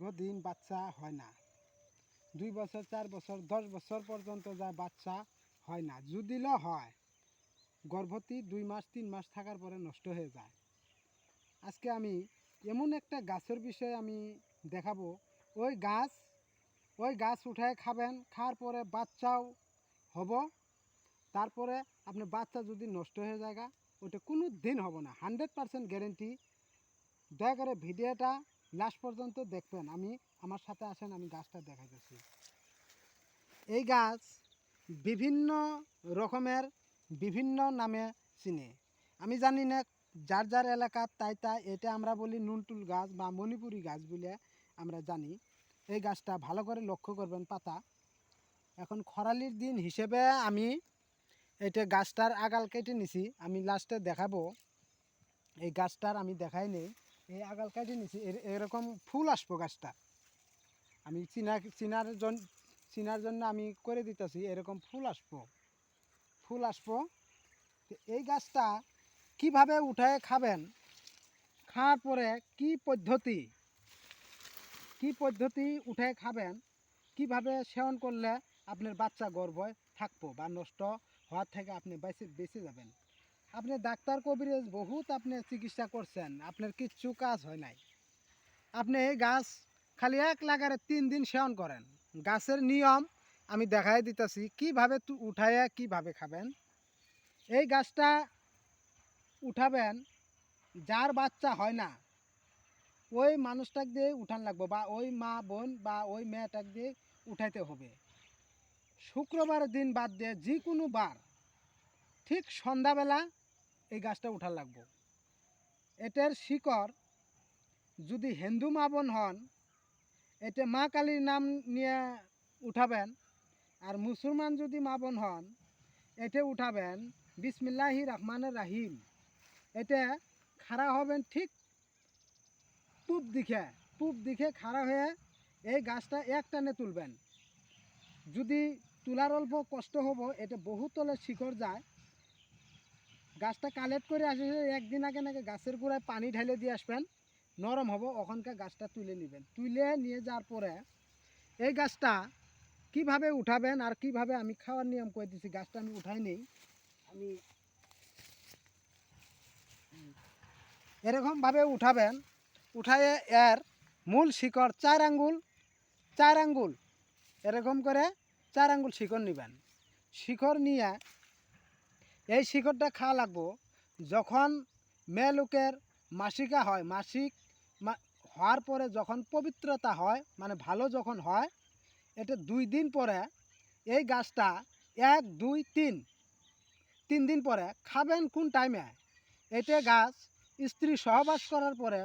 দীর্ঘদিন বাচ্চা হয় না, 2 বছর 4 বছর 10 বছর পর্যন্ত যায় বাচ্চা হয় না। যদিও হয়, গর্ভবতী 2 মাস 3 মাস থাকার পরে নষ্ট হয়ে যায়। আজকে আমি এমন একটা গাছের বিষয়ে আমি দেখাবো। ওই গাছ উঠায় খাবেন, খাওয়ার পরে বাচ্চাও হব। তারপরে আপনার বাচ্চা যদি নষ্ট হয়ে যায় ওটা কোনো দিন হবে না, 100% গ্যারেন্টি। দয়া করে ভিডিওটা লাস্ট পর্যন্ত দেখবেন। আমার সাথে আসেন, আমি গাছটা দেখাইতেছি। এই গাছ বিভিন্ন রকমের বিভিন্ন নামে চিনে, আমি জানি না, যার যার এলাকার তাই এটা আমরা বলি নুনটুল গাছ বা মণিপুরি গাছ বলে আমরা জানি। এই গাছটা ভালো করে লক্ষ্য করবেন, পাতা এখন খরালির দিন হিসেবে আমি এটা গাছটার আগাল কেটে নিছি। আমি লাস্টে দেখাবো, এই গাছটার আমি দেখাই নেই, এই আগাল কেটে নিছি। এরকম ফুল আসবো গাছটা, আমি চিনার জন্য আমি করে দিতেছি। এরকম ফুল আসবো। এই গাছটা কিভাবে উঠায় খাবেন, খাওয়ার পরে কি পদ্ধতি উঠায় খাবেন, কিভাবে সেবন করলে আপনার বাচ্চা গর্ভে থাকবো বা নষ্ট হওয়ার থেকে আপনি বেঁচে যাবেন। আপনি ডাক্তার কবিরাজ বহুত আপনি চিকিৎসা করছেন, আপনার কিচ্ছু কাজ হয় নাই। আপনি এই গাছ খালি 1 লাগারে 3 দিন সেবন করেন। গাছের নিয়ম আমি দেখাই দিতেছি, কিভাবে উঠাইয়া কিভাবে খাবেন। এই গাছটা উঠাবেন, যার বাচ্চা হয় না ওই মানুষটাক দিয়ে উঠান লাগবে, বা ওই মা বোন বা ওই মেয়েটাক দিয়ে উঠাইতে হবে। শুক্রবার দিন বাদ দিয়ে যে কোনো বার ঠিক সন্ধ্যাবেলা এই গাছটা উঠান লাগবে। এটার শিকড় যদি হিন্দু মা বোন হন, এতে মা কালীর নাম নিয়ে উঠাবেন। আর মুসলমান যদি মা বোন হন, এতে উঠাবেন বিসমিল্লাহির রহমানির রহিম। এতে খাড়া হবেন ঠিক পূব দিকে খাড়া হয়ে এই গাছটা এক টানে তুলবেন। যদি তোলার অল্প কষ্ট হব, এটা বহু তলে শিকড় যায়। গাছটা কালেক্ট করে আসে, একদিন আগে নাকি গাছের গোড়ায় পানি ঢেলে দিয়ে আসবেন, নরম হবো, ওখানকার গাছটা তুলে নেবেন। তুলে নিয়ে যাওয়ার পরে এই গাছটা কিভাবে উঠাবেন আর কিভাবে আমি খাওয়ার নিয়ম করে দিচ্ছি। গাছটা আমি উঠাই নেই, আমি এরকমভাবে উঠাবেন। উঠায়ে এর মূল শিকড় 4 আঙ্গুল এরকম করে 4 আঙ্গুল শিকড় নেবেন। শিকড় নিয়ে এই শিকড়টা খাওয়া লাগবো যখন মেয়ে লোকের মাসিকা হয়। হওয়ার পরে যখন পবিত্রতা হয়, মানে ভালো যখন হয়, এটা 2 দিন পরে এই গাছটা 1 2 3 দিন পরে খাবেন। কোন টাইমে? এটা গাছ স্ত্রী সহবাস করার পরে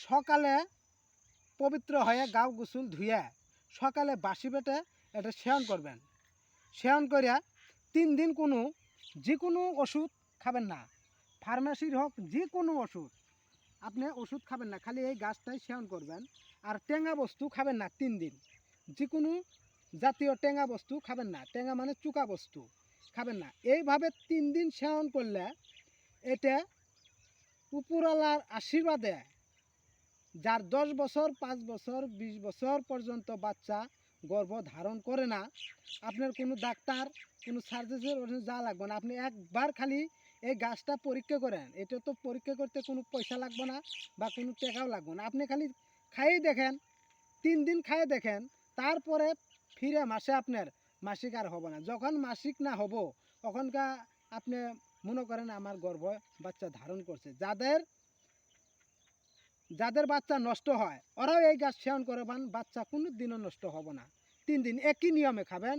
সকালে পবিত্র হয়ে গাও গোসল ধুয়ে সকালে বাসি পেটে এটা সেবন করবেন। সেবন করিয়া 3 দিন যে কোনো ওষুধ খাবেন না, ফার্মেসির হোক যে কোনো ওষুধ আপনি ওষুধ খাবেন না, খালি এই গাছটাই সেবন করবেন। আর টেঙা বস্তু খাবেন না 3 দিন, যে কোনো জাতীয় টেঙা বস্তু খাবেন না। টেঙা মানে চুকা বস্তু খাবেন না। এইভাবে 3 দিন সেবন করলে এটা উপরওয়ালার আশীর্বাদে যার 10 বছর 5 বছর 20 বছর পর্যন্ত বাচ্চা গর্ভ ধারণ করে না, আপনার কোনো ডাক্তার কোনো সার্জারির যা লাগবে না। আপনি একবার খালি এই গাছটা পরীক্ষা করেন। এটা তো পরীক্ষা করতে কোনো পয়সা লাগবে না বা কোনো টাকাও লাগবে না। আপনি খালি খাইয়ে দেখেন, 3 দিন খাইয়ে দেখেন, তারপরে ফিরে মাসে আপনার মাসিক আর হবে না। যখন মাসিক না হব তখনকার আপনি মনে করেন আমার গর্ভ বাচ্চা ধারণ করছে। যাদের বাচ্চা নষ্ট হয় ওরাও এই গাছ সেবন করে পান, বাচ্চা কোনো দিনও নষ্ট হবে না। 3 দিন একই নিয়মে খাবেন।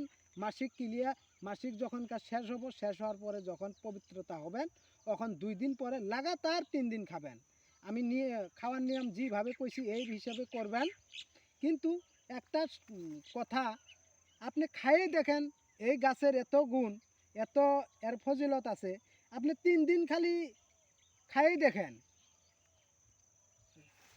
মাসিক যখন কাজ শেষ হওয়ার পরে যখন পবিত্রতা হবেন, তখন 2 দিন পরে লাগাতার 3 দিন খাবেন। আমি খাওয়ার নিয়ম যেভাবে কইছি এই হিসাবে করবেন। কিন্তু একটা কথা, আপনি খাইয়ে দেখেন, এই গাছের এত গুণ, এর ফজিলত আছে। আপনি 3 দিন খালি খাইয়ে দেখেন,